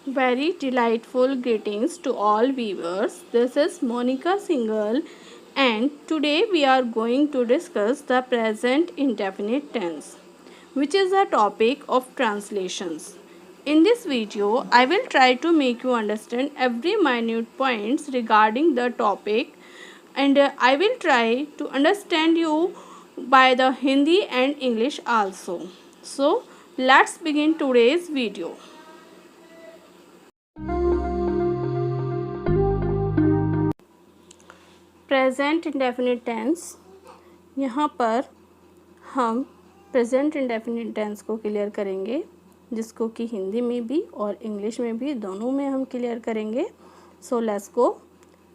Very delightful greetings to all viewers. This is Monica Singhal, and today we are going to discuss the present indefinite tense, which is a topic of translations. In this video, I will try to make you understand every minute points regarding the topic, and I will try to understand you by the Hindi and English also. So, let's begin today's video. Present indefinite tense. यहाँ पर हम present indefinite tense को clear करेंगे, जिसको कि हिंदी में भी और इंग्लिश में भी दोनों में हम क्लियर करेंगे। So let's go.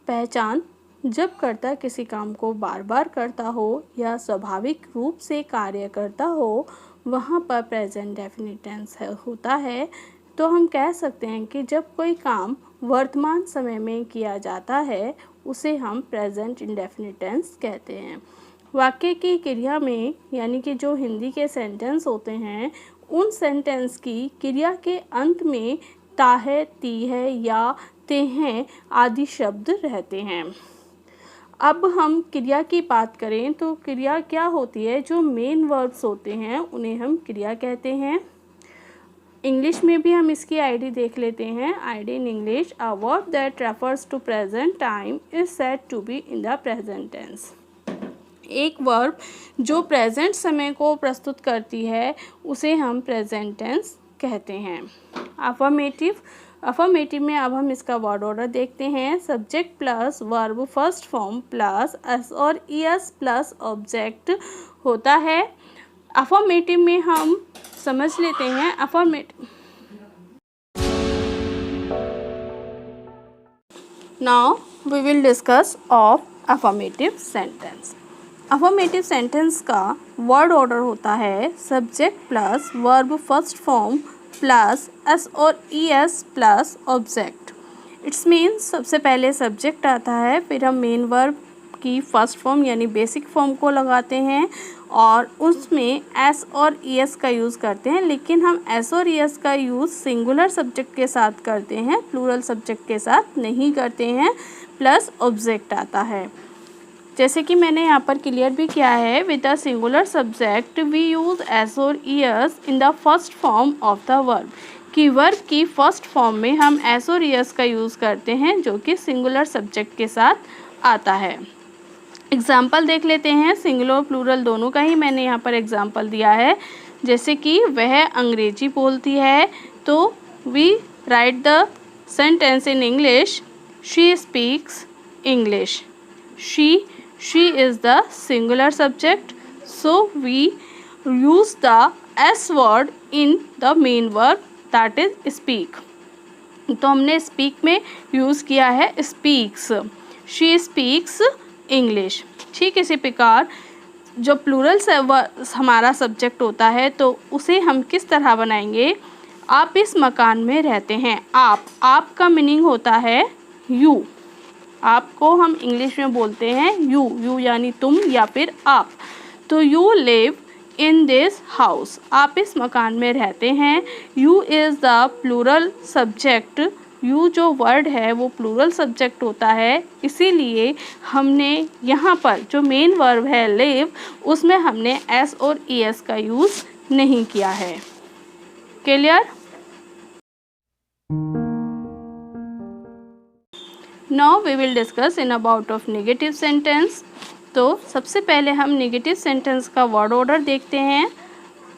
पहचान: जब कर्ता किसी काम को बार बार करता हो या स्वाभाविक रूप से कार्य करता हो, वहाँ पर प्रेजेंट इंडेफिनिट टेंस होता है। तो हम कह सकते हैं कि जब कोई काम वर्तमान समय में किया जाता है, उसे हम प्रेजेंट इंडेफिनिट टेंस कहते हैं। वाक्य की क्रिया में, यानी कि जो हिंदी के सेंटेंस होते हैं, उन सेंटेंस की क्रिया के अंत में ता है, ती है या ते हैं आदि शब्द रहते हैं। अब हम क्रिया की बात करें तो क्रिया क्या होती है? जो मेन वर्ब्स होते हैं उन्हें हम क्रिया कहते हैं। इंग्लिश में भी हम इसकी आईडी देख लेते हैं। ID in English: a verb that refers to present time is said to be in the present tense. एक वर्ब जो प्रेजेंट समय को प्रस्तुत करती है उसे हम प्रेजेंट टेंस कहते हैं। अफर्मेटिव में अब हम इसका वर्ड ऑर्डर देखते हैं। Subject plus verb first form plus S और ईएस प्लस ऑब्जेक्ट होता है। अफर्मेटिव में हम समझ लेते हैं। Now we will discuss of affirmative sentence. Affirmative sentence का वर्ड ऑर्डर होता है subject plus verb first form plus S और E S plus object. It's means सबसे पहले सब्जेक्ट आता है, फिर हम मेन वर्ब की फर्स्ट फॉर्म यानी बेसिक फॉर्म को लगाते हैं और उसमें एस और ईएस का यूज़ करते हैं। लेकिन हम एस और ईएस का यूज़ सिंगुलर सब्जेक्ट के साथ करते हैं, प्लूरल सब्जेक्ट के साथ नहीं करते हैं। प्लस ऑब्जेक्ट आता है, जैसे कि मैंने यहाँ पर क्लियर भी किया है। With the singular subject we use S और E S in the first form of the verb. कि वर्ब की फर्स्ट फॉर्म में हम एस और ईएस का यूज़ करते हैं, जो कि सिंगुलर सब्जेक्ट के साथ आता है। एग्जाम्पल देख लेते हैं। सिंगुलर और प्लूरल दोनों का ही मैंने यहाँ पर एग्जाम्पल दिया है। जैसे कि वह अंग्रेजी बोलती है, तो we write the sentence in English: she speaks English. She is the singular subject, so we use the s word in the main verb that is speak. तो हमने स्पीक में यूज़ किया है स्पीक्स। She speaks English. ठीक इसी प्रकार जो plural हमारा सब्जेक्ट होता है, तो उसे हम किस तरह बनाएंगे? आप इस मकान में रहते हैं। आप का मीनिंग होता है यू। आपको हम इंग्लिश में बोलते हैं यू यानी तुम या फिर आप। तो you live in this house. आप इस मकान में रहते हैं। You is the plural subject. You जो वर्ड है वो प्लूरल सब्जेक्ट होता है, इसीलिए हमने यहाँ पर जो मेन वर्ब है लिव, उसमें हमने एस और ईएस का यूज़ नहीं किया है। Clear? Now we will discuss in about of negative sentence. तो सबसे पहले हम नेगेटिव सेंटेंस का वर्ड ऑर्डर देखते हैं।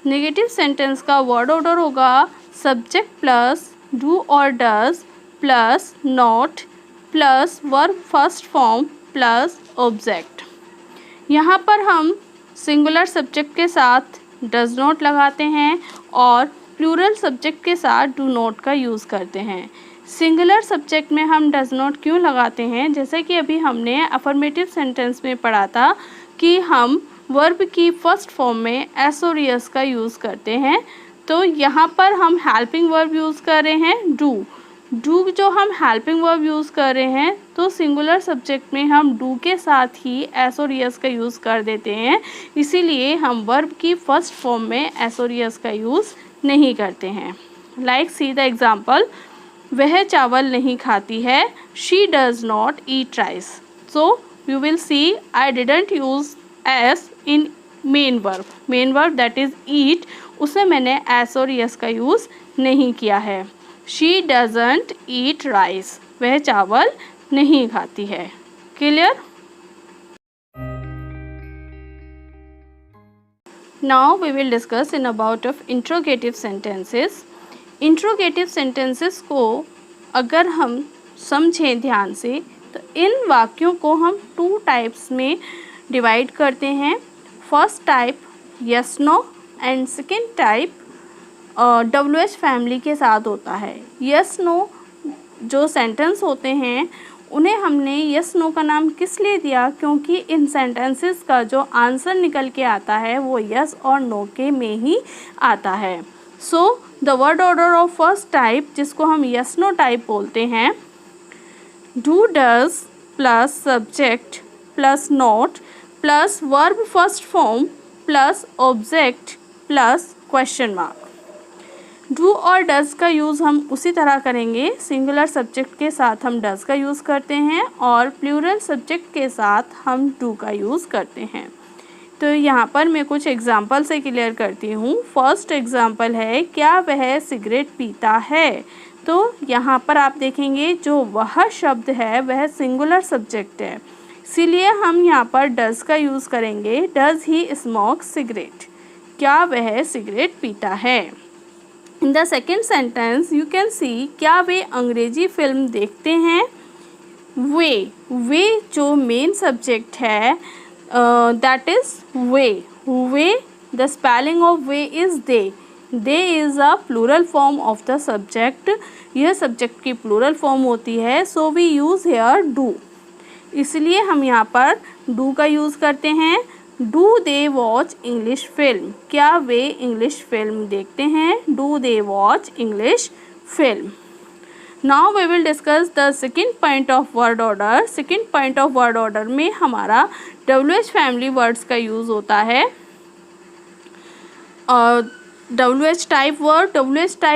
नेगेटिव सेंटेंस का वर्ड ऑर्डर होगा सब्जेक्ट प्लस डू और does plus not plus verb first form plus object. यहाँ पर हम सिंगुलर सब्जेक्ट के साथ डज नॉट लगाते हैं और प्लूरल सब्जेक्ट के साथ डू नॉट का यूज़ करते हैं। सिंगुलर सब्जेक्ट में हम डज नॉट क्यों लगाते हैं? जैसे कि अभी हमने अफर्मेटिव सेंटेंस में पढ़ा था कि हम वर्ब की फर्स्ट फॉर्म में एस और ईएस का यूज़ करते हैं। तो यहाँ पर हम हेल्पिंग वर्ब यूज़ कर रहे हैं डू। जो हम हेल्पिंग वर्ब यूज़ कर रहे हैं, तो सिंगुलर सब्जेक्ट में हम डू के साथ ही एस और ईएस का यूज़ कर देते हैं। इसीलिए हम वर्ब की फर्स्ट फॉर्म में एस और ईएस का यूज़ नहीं करते हैं। लाइक सी द एग्जाम्पल: वह चावल नहीं खाती है, she does not eat rice. So you will see I didn't use S in main verb that is eat, उसमें मैंने एस और यस का यूज़ नहीं किया है। शी डजंट ईट राइस, वह चावल नहीं खाती है। Clear? Now we will discuss in about of interrogative sentences. Interrogative sentences को अगर हम समझें ध्यान से तो इन वाक्यों को हम 2 टाइप्स में डिवाइड करते हैं। First type yes no and second type WH family के साथ होता है। यस नो जो सेंटेंस होते हैं उन्हें हमने यस नो का नाम किस लिए दिया, क्योंकि इन सेंटेंसेस का जो आंसर निकल के आता है वो यस और नो के में ही आता है। So the word order of first type, जिसको हम यस नो टाइप बोलते हैं, do does plus subject plus not plus verb first form plus object plus question mark. Do और डज का यूज़ हम उसी तरह करेंगे, सिंगुलर सब्जेक्ट के साथ हम डज का यूज़ करते हैं और प्लूरल सब्जेक्ट के साथ हम डू का यूज़ करते हैं। तो यहाँ पर मैं कुछ एग्जांपल से क्लियर करती हूँ। फर्स्ट एग्जांपल है, क्या वह सिगरेट पीता है। तो यहाँ पर आप देखेंगे जो वह शब्द है वह सिंगुलर सब्जेक्ट है, इसीलिए हम यहाँ पर डज का यूज़ करेंगे। डज ही स्मोक सिगरेट, क्या वह सिगरेट पीता है। In the second sentence you can see, क्या वे अंग्रेजी फिल्म देखते हैं। वे जो मेन सब्जेक्ट है दैट इज़ वे द स्पेलिंग ऑफ वे is they is a plural form of the subject, यह सब्जेक्ट की प्लूरल फॉर्म होती है। So we use here do, इसलिए हम यहाँ पर डू का यूज़ करते हैं। Do they watch English film, क्या वे इंग्लिश फिल्म देखते हैं। Do they watch English film. Now we will discuss the second point of word order. Second point of word order में हमारा WH फैमिली वर्ड्स का use होता है। WH type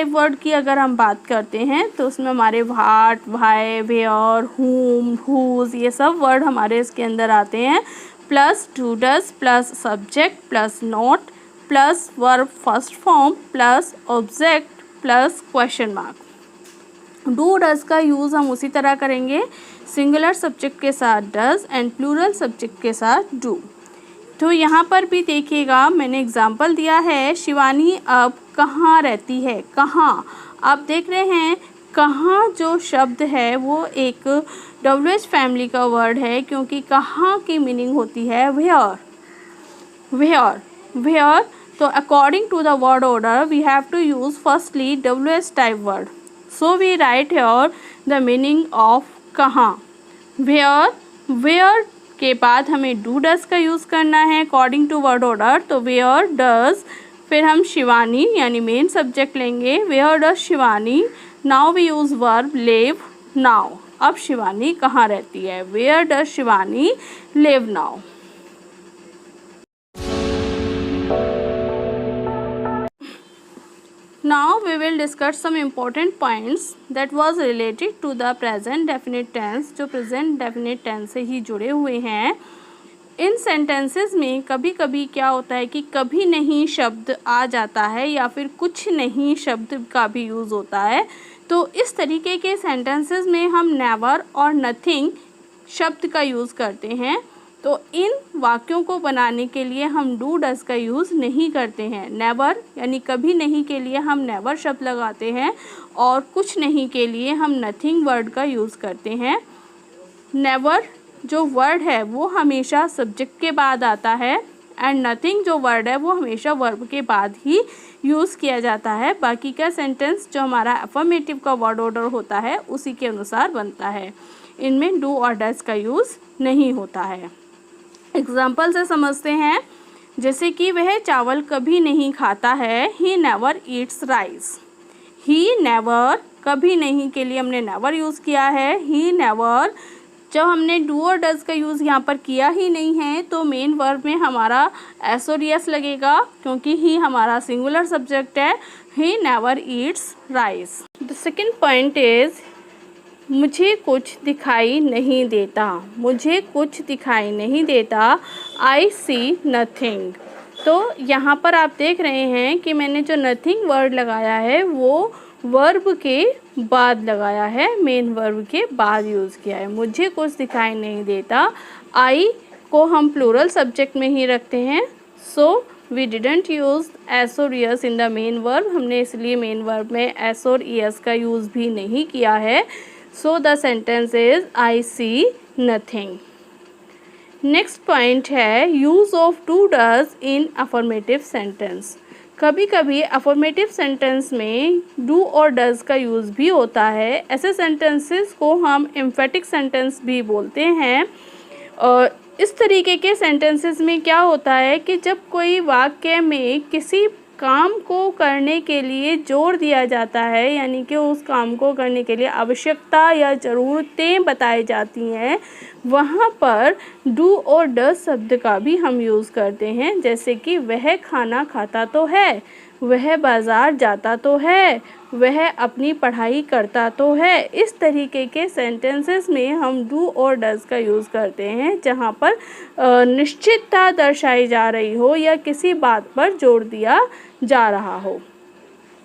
word की अगर हम बात करते हैं तो उसमें हमारे what, why, where, whom, whose ये सब वर्ड हमारे इसके अंदर आते हैं। Plus do does plus subject plus not plus verb first form plus object plus question mark. Do does का यूज़ हम उसी तरह करेंगे, सिंगुलर सब्जेक्ट के साथ डज एंड प्लूरल सब्जेक्ट के साथ डू। तो यहाँ पर भी देखिएगा मैंने एग्जाम्पल दिया है, शिवानी अब कहाँ रहती है। कहाँ, आप देख रहे हैं कहाँ जो शब्द है वो एक WH फैमिली का वर्ड है, क्योंकि कहाँ की मीनिंग होती है वेयर। तो according to the word order we have to use firstly WH type word. So we write here the meaning of कहाँ। वेयर के बाद हमें डू डज का यूज़ करना है अकॉर्डिंग टू वर्ड ऑर्डर। तो वेयर डज, फिर हम शिवानी यानी मेन सब्जेक्ट लेंगे, where does Shivani. Now we use verb live now, अब शिवानी कहाँ रहती है। Where does Shivani live now. Now we will discuss some important points that was related to the present definite tense, जो present definite tense से ही जुड़े हुए हैं। इन सेंटेंसेस में कभी कभी क्या होता है कि कभी नहीं शब्द आ जाता है या फिर कुछ नहीं शब्द का भी यूज़ होता है। तो इस तरीके के सेंटेंसेस में हम नेवर और नथिंग शब्द का यूज़ करते हैं। तो इन वाक्यों को बनाने के लिए हम डू डज का यूज़ नहीं करते हैं। नेवर यानी कभी नहीं के लिए हम नेवर शब्द लगाते हैं और कुछ नहीं के लिए हम नथिंग वर्ड का यूज़ करते हैं। नेवर जो वर्ड है वो हमेशा सब्जेक्ट के बाद आता है एंड नथिंग जो वर्ड है वो हमेशा वर्ब के बाद ही यूज़ किया जाता है। बाकी का सेंटेंस जो हमारा अफर्मेटिव का वर्ड ऑर्डर होता है उसी के अनुसार बनता है, इनमें डू और डज का यूज़ नहीं होता है। एग्जाम्पल से समझते हैं, जैसे कि वह चावल कभी नहीं खाता है, he never Yeats rice. He never, कभी नहीं के लिए हमने नेवर यूज़ किया है। ही नेवर, जब हमने डू और डज का यूज़ यहाँ पर किया ही नहीं है तो मेन वर्ब में हमारा एस और यस लगेगा, क्योंकि ही हमारा सिंगुलर सब्जेक्ट है। He never Yeats rice. The second point is मुझे कुछ दिखाई नहीं देता, मुझे कुछ दिखाई नहीं देता, आई सी नथिंग। तो यहाँ पर आप देख रहे हैं कि मैंने जो नथिंग वर्ड लगाया है वो वर्ब के बाद लगाया है, मेन वर्ब के बाद यूज़ किया है। मुझे कुछ दिखाई नहीं देता, आई को हम प्लूरल सब्जेक्ट में ही रखते हैं, so we didn't use S और E S in the main verb, हमने इसलिए मेन वर्ब में एस और ईएस का यूज़ भी नहीं किया है। So the sentence is I see nothing. Next point है use of do does in affirmative sentence. कभी कभी अफर्मेटिव सेंटेंस में डू और डज का यूज़ भी होता है। ऐसे सेंटेंसेस को हम एम्फेटिक सेंटेंस भी बोलते हैं। और इस तरीके के सेंटेंसेस में क्या होता है कि जब कोई वाक्य में किसी काम को करने के लिए जोर दिया जाता है, यानी कि उस काम को करने के लिए आवश्यकता या ज़रूरतें बताई जाती हैं, वहाँ पर डू और डज शब्द का भी हम यूज़ करते हैं। जैसे कि वह खाना खाता तो है, वह बाज़ार जाता तो है, वह अपनी पढ़ाई करता तो है। इस तरीके के सेंटेंसेस में हम डू और डज का यूज़ करते हैं जहाँ पर निश्चितता दर्शाई जा रही हो या किसी बात पर जोर दिया जा रहा हो।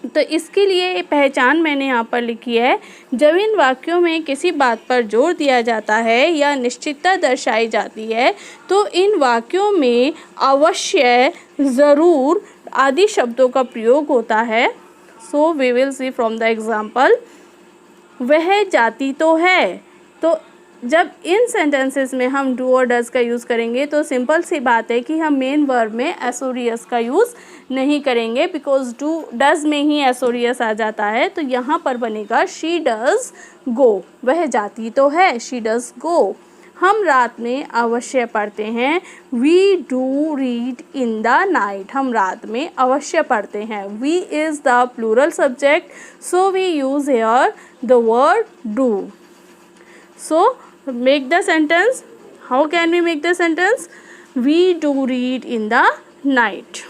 तो इसके लिए पहचान मैंने यहाँ पर लिखी है। जब इन वाक्यों में किसी बात पर जोर दिया जाता है या निश्चितता दर्शाई जाती है तो इन वाक्यों में अवश्य, ज़रूर आदि शब्दों का प्रयोग होता है। So we will see from the example, वह जाती तो है। तो जब इन सेंटेंसेस में हम डू और डज का यूज़ करेंगे तो सिंपल सी बात है कि हम मेन वर्ब में एस और ईएस का यूज़ नहीं करेंगे, बिकॉज डू डज में ही एस और ईएस आ जाता है। तो यहाँ पर बनेगा शी डज गो, वह जाती तो है, शी डज गो। हम रात में अवश्य पढ़ते हैं, we do read in the night, हम रात में अवश्य पढ़ते हैं। We is the plural subject, so we use here the word do. So make the sentence. How can we make the sentence? We do read in the night.